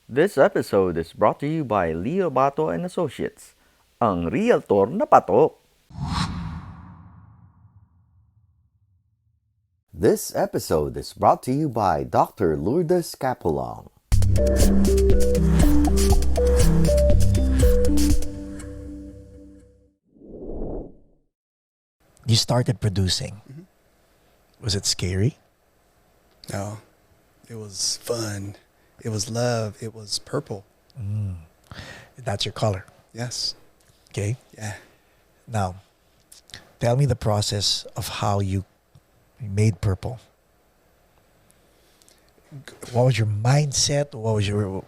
This episode is brought to you by Leo Bato and Associates, ang realtor na patok. This episode is brought to you by Dr. Lourdes Capulong. You started producing. Was it scary? No, it was fun. It was love. It was purple. That's your color. Yes. Okay. Yeah. Now, tell me the process of how you made purple. What was your mindset? What was your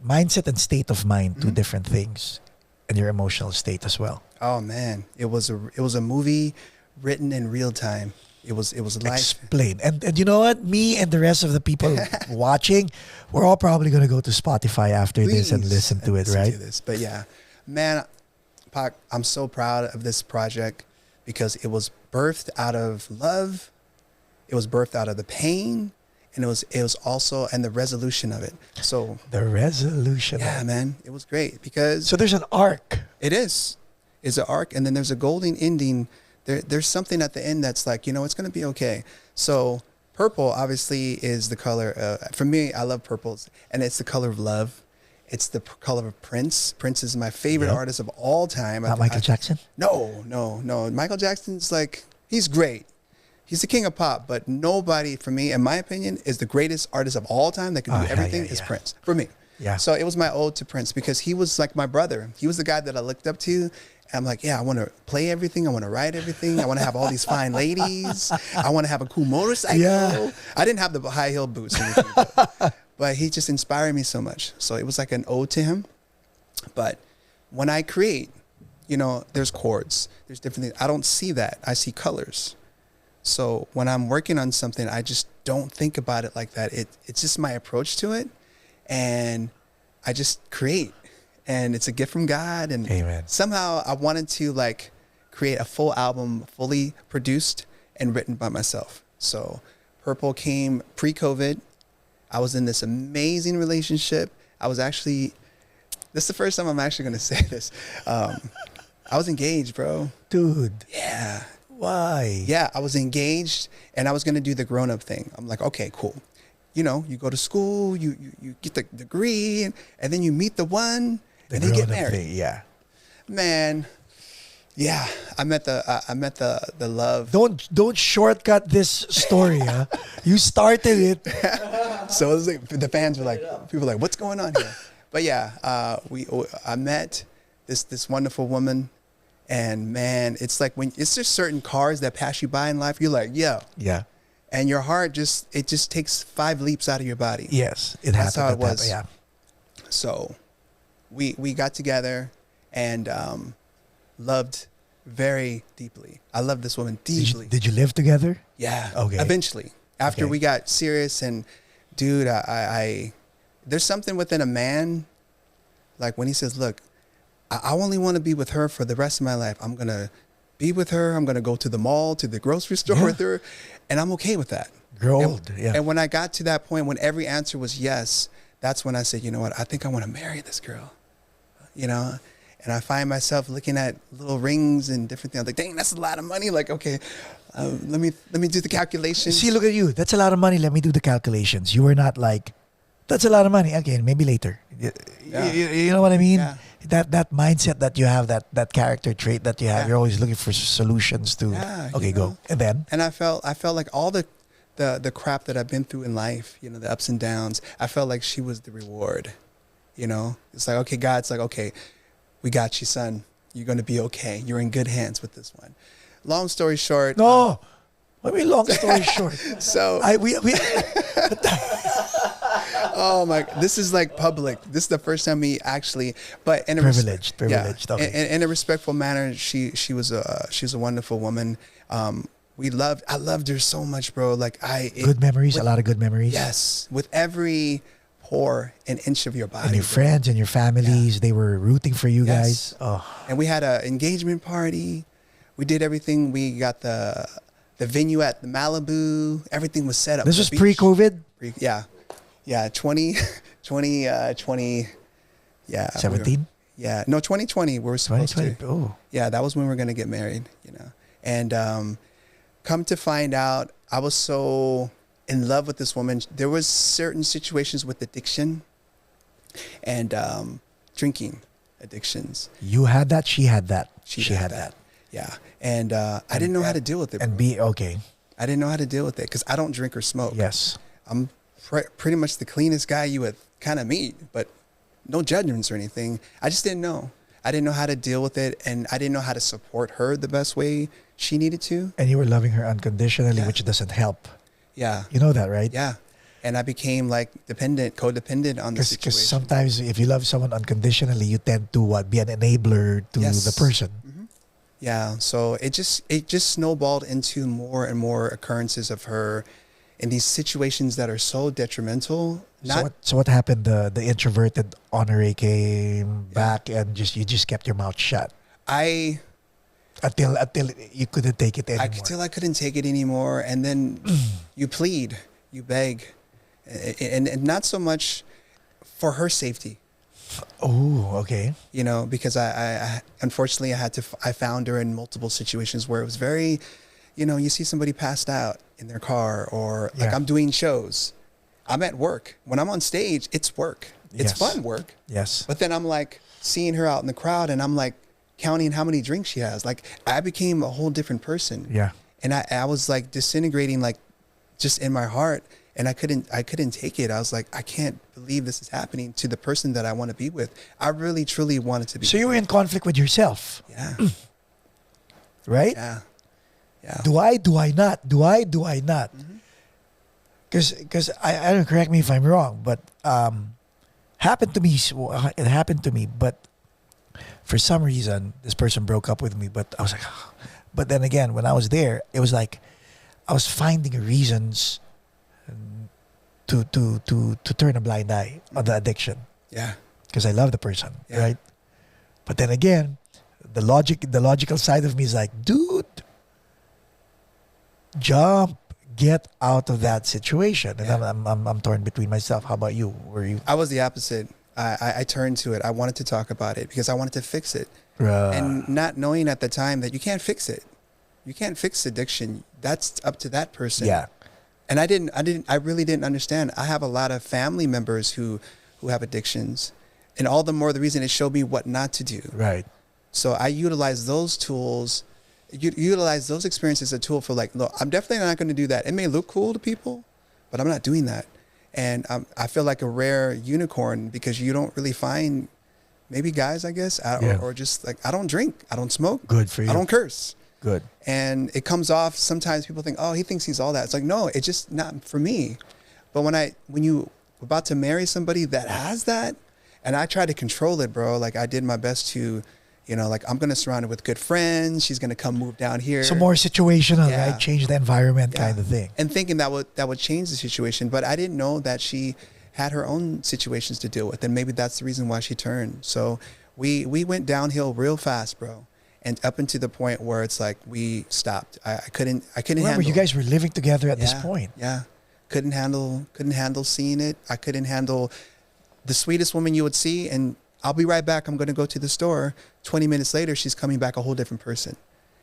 mindset and state of mind? Two different things, and your emotional state as well. Oh man, it was a movie written in real time. It was life. Explain. And you know what? Me and the rest of the people watching, we're all probably going to go to Spotify after this and listen to it, right? But yeah, man, Pac, I'm so proud of this project because it was birthed out of love. It was birthed out of the pain, and it was also and the resolution of it. So The resolution. yeah, man, it was great because So there's an arc. it is. It's an arc, and then there's a golden ending. There's something at the end that's like, it's going to be okay. So purple obviously is the color. For me, I love purples, and it's the color of love. It's the color of Prince. Prince is my favorite Yep. artist of all time. Not Michael Jackson? No. Michael Jackson's like, he's great. He's the king of pop, but nobody, for me, in my opinion, is the greatest artist of all time that can do everything is Prince, for me. Yeah. So it was my ode to Prince because he was like my brother. He was the guy that I looked up to. And I'm like, yeah, I want to play everything. I want to write everything. I want to have all these fine ladies. I want to have a cool motorcycle. Yeah. I didn't have the high heel boots or anything, but he just inspired me so much. So it was like an ode to him. But when I create, there's chords, there's different things. I don't see that. I see colors. So when I'm working on something, I just don't think about it like that. It's just my approach to it. And I just create. And it's a gift from God. And Amen. somehow I wanted to create a full album, fully produced and written by myself. So Purple came pre-COVID. I was in this amazing relationship. This is the first time I'm actually going to say this. I was engaged, bro. Dude. Yeah. Why? Yeah, I was engaged and I was going to do the grown-up thing. I'm like, okay, cool. You go to school, you get the degree, and then you meet the one, and then you get married. Yeah. Man, yeah, I met the love. Don't shortcut this story, huh? You started it. So it was like, the fans were like, people were like, what's going on here? But yeah, I met this wonderful woman, and man, it's like it's just certain cars that pass you by in life. You're like, yeah, Yeah. and your heart just takes 5 leaps out of your body. Yes. It That's happened. how it was. Yeah. So we got together and loved very deeply. I love this woman deeply. Did you live together? Yeah. Okay. Eventually, after Okay. we got serious, and dude, I there's something within a man, like when he says, "Look, I only want to be with her for the rest of my life. I'm gonna be with her. I'm gonna go to the mall, to the grocery store with her, and I'm okay with that." Grow And- old. Yeah. And when I got to that point, when every answer was yes, that's when I said, you know what? I think I want to marry this girl. And I find myself looking at little rings and different things. I'm like, dang, that's a lot of money. Like, okay, let me do the calculations. See, look at you. That's a lot of money. Let me do the calculations. You were not like, that's a lot of money. Okay, maybe later. Yeah. You know what I mean? Yeah. That mindset that you have, that character trait that you have, Yeah. you're always looking for solutions to. Yeah, Okay, you go. know. And then? And I felt like all the crap that I've been through in life, the ups and downs, I felt like she was the reward. It's like, okay, God's like, okay, we got you, son. You're going to be okay. You're in good hands with this one. Long story short. No. I mean, long story short. So, we oh my, this is like public. This is the first time we actually, but in a Privileged, yeah, okay. in a respectful manner, she was a wonderful woman. I loved her so much, bro. Like good memories, a lot of good memories. Yes, with every pore and inch of your body. And your bro. friends and your families, they were rooting for you Yes. guys. Oh, And we had an engagement party. We did everything. We got the venue at the Malibu. Everything was set up. this The was beach. pre-COVID? Yeah. Yeah, 20, 2020. Yeah. 17? Yeah. No, 2020. We were supposed 2020. to. Oh. Yeah, that was when we were gonna get married. And come to find out, I was so in love with this woman. There was certain situations with addiction and drinking addictions. You had that, she had that. She had that. Yeah. And I didn't know how to deal with it. And bro. okay. I didn't know how to deal with it because I don't drink or smoke. Yes. I'm pretty much the cleanest guy you would kind of meet, but no judgments or anything. I just didn't know. I didn't know how to deal with it, and I didn't know how to support her the best way she needed to. And you were loving her unconditionally, Yeah. which doesn't help. Yeah. You know that, right? Yeah. And I became like codependent on the Because situation. sometimes if you love someone unconditionally, you tend to be an enabler to Yes. the person. Yeah. So it just snowballed into more and more occurrences of her in these situations that are so detrimental. So what happened? The introverted Honore came back and you just kept your mouth shut I until you couldn't take it anymore. till I couldn't take it anymore, and then you plead, you beg, and not so much for her safety, Oh, okay. because I unfortunately I found her in multiple situations where it was very, you see somebody passed out in their car, or like Yeah. I'm doing shows, I'm at work. When I'm on stage, it's work. It's Yes. fun work. Yes. But then I'm like seeing her out in the crowd, and I'm like counting how many drinks she has. Like I became a whole different person. Yeah. And I was like disintegrating, like just in my heart, and I couldn't take it. I was like, I can't believe this is happening to the person that I want to be with. I really truly wanted to be. So you were in conflict with yourself, Yeah. right? Yeah. Yeah. Do I not? Do I not? Because I don't, correct me if I'm wrong, but happened to me. It happened to me, but for some reason, this person broke up with me. But I was like, but then again, when I was there, it was like I was finding reasons to turn a blind eye on the addiction Yeah. because I love the person, Yeah. right? But then again, the logical side of me is like, dude, jump, get out of that situation. And Yeah. I'm torn between myself. How about you? Were you? I was the opposite. I turned to it. I wanted to talk about it because I wanted to fix it. And not knowing at the time that you can't fix it. You can't fix addiction. That's up to that person. Yeah. And I really didn't understand. I have a lot of family members who have addictions, and all the more the reason it showed me what not to do. Right. So I utilize those tools, utilize those experiences as a tool for like, look, I'm definitely not going to do that. It may look cool to people, but I'm not doing that. And I feel like a rare unicorn because you don't really find maybe guys, I guess, Yeah. or just like, I don't drink, I don't smoke, Good for you. I don't curse. Good. And it comes off, sometimes people think, oh, he thinks he's all that. It's like, no, it's just not for me. But when you about to marry somebody that has that, and I try to control it, bro, like I did my best to, like I'm going to surround her with good friends. She's going to come move down here. So more situational, Yeah. right? Change the environment Yeah. kind of thing. And thinking that would change the situation. But I didn't know that she had her own situations to deal with. And maybe that's the reason why she turned. So we went downhill real fast, bro. And up into the point where it's like we stopped. I couldn't Remember, handle you guys were living together at this point. Yeah. Couldn't handle seeing it. I couldn't handle the sweetest woman you would see, and I'll be right back. I'm going to go to the store. 20 minutes later, she's coming back a whole different person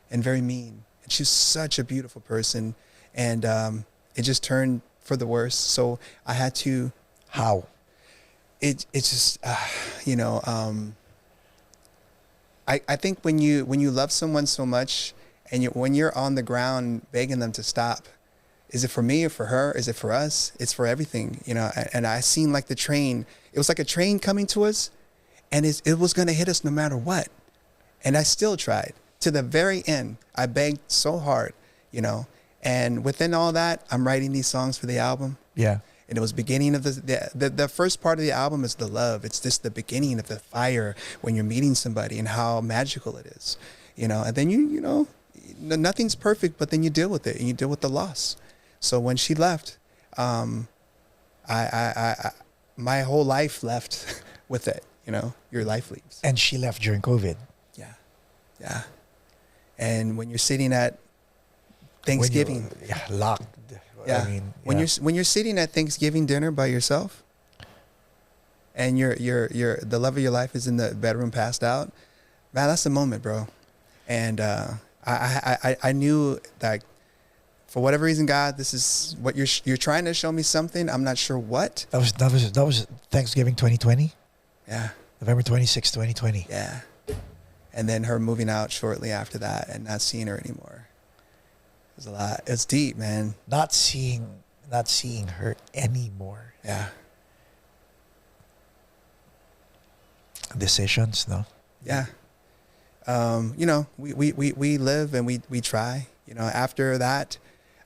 and very mean. And she's such a beautiful person. And it just turned for the worse. So I had to. How? It's just, I think when you love someone so much and when you're on the ground begging them to stop, is it for me or for her? Is it for us? It's for everything, and I seen like the train. It was like a train coming to us, and it was going to hit us no matter what. And I still tried to the very end. I begged so hard, and within all that, I'm writing these songs for the album. Yeah. And it was beginning of the first part of the album is the love. It's just the beginning of the fire when you're meeting somebody and how magical it is, and then nothing's perfect, but then you deal with it and you deal with the loss. So when she left, I my whole life left with it, your life leaves. And she left during COVID. Yeah. Yeah. And when you're sitting at Thanksgiving, Locked. yeah. I mean, when yeah. you're sitting at Thanksgiving dinner by yourself, and the love of your life is in the bedroom passed out, man, that's the moment, bro. And I knew that for whatever reason, God, this is what you're trying to show me something. I'm not sure what. That was Thanksgiving 2020, Yeah, November 26, 2020. yeah. And then her moving out shortly after that and not seeing her anymore. It was a lot. It's deep, man. Not seeing her anymore. Yeah, Decisions, no. yeah. You know, we live and we try. You know, after that,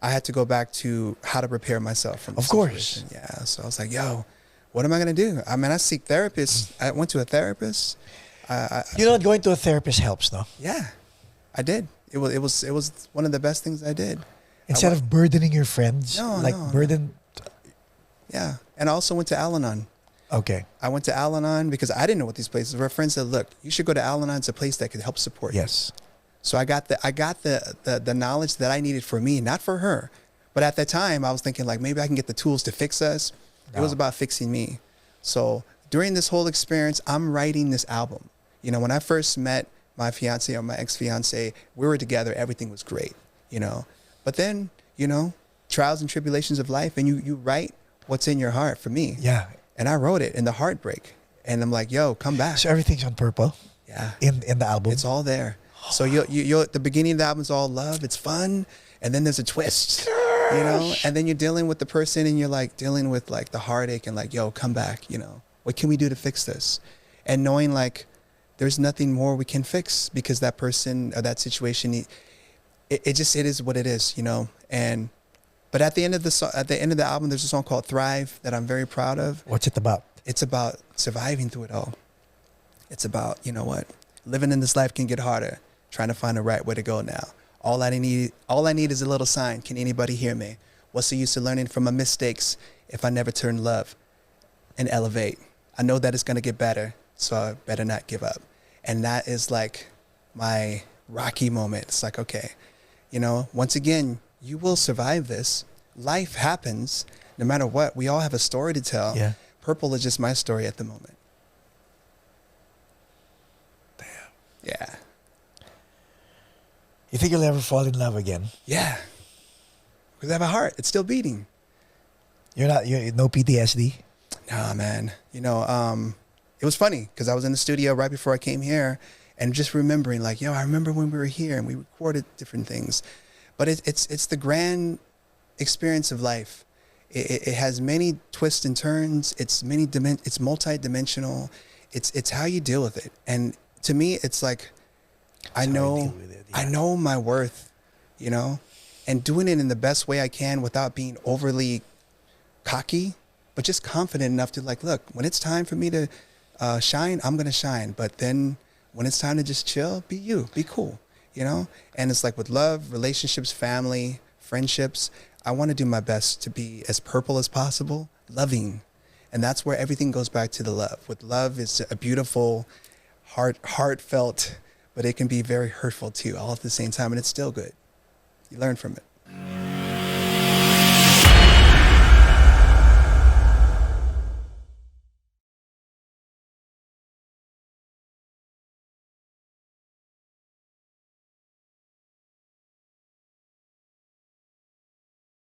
I had to go back to how to prepare myself from the Of course. situation. Yeah. So I was like, yo, what am I going to do? I mean, I seek therapists. I went to a therapist. You know, going to a therapist helps, no? Yeah, I did. It was one of the best things I did. Instead of burdening your friends, No, like no. burden. Yeah. And I also went to Al-Anon. Okay. I went to Al-Anon because I didn't know what these places were. Friends said, look, you should go to Al-Anon. It's a place that could help support you. Yes. So I got the knowledge that I needed for me, not for her. But at that time, I was thinking like maybe I can get the tools to fix us. It was No. about fixing me. So during this whole experience, I'm writing this album. You know, when I first met my fiance or my ex-fiance, we were together. Everything was great, you know. But then, you know, trials and tribulations of life, and you write what's in your heart for me. Yeah. And I wrote it in the heartbreak. And I'm like, yo, come back. So everything's on purple Yeah. in the album. It's all there. So you the beginning of the album is all love. It's fun, and then there's a twist, you know. And then you're dealing with the person, and you're like dealing with like the heartache, and like, yo, come back. You know, what can we do to fix this? And knowing like there's nothing more we can fix because that person or that situation, it is what it is, you know. And but at the end of the album, there's a song called "Thrive" that I'm very proud of. What's it about? It's about surviving through it all. It's about, you know what, living in this life can get harder. Trying to find the right way to go now. All I need is a little sign. Can anybody hear me? What's the use of learning from my mistakes if I never turn love and elevate? I know that it's gonna get better, so I better not give up. And that is like my rocky moment. It's like, okay, you know, once again, you will survive this. Life happens no matter what. We all have a story to tell. Yeah. Purple is just my story at the moment. Damn. Yeah. You think you'll ever fall in love again? Yeah. Because I have a heart. It's still beating. You're no PTSD? Nah, man. You know, it was funny because I was in the studio right before I came here and just remembering like, yo, I remember when we were here and we recorded different things. But it's the grand experience of life. It has many twists and turns. It's it's multi-dimensional. It's how you deal with it. And to me, it's like, I how you know, deal with it, yeah. I know my worth, you know, and doing it in the best way I can without being overly cocky, but just confident enough to like, look, when it's time for me to shine, I'm going to shine. But then when it's time to just chill, be you, be cool, you know? And it's like with love, relationships, family, friendships, I want to do my best to be as purple as possible, loving. And that's where everything goes back to the love. With love, it's a beautiful, heartfelt, but it can be very hurtful too, all at the same time. And it's still good. You learn from it.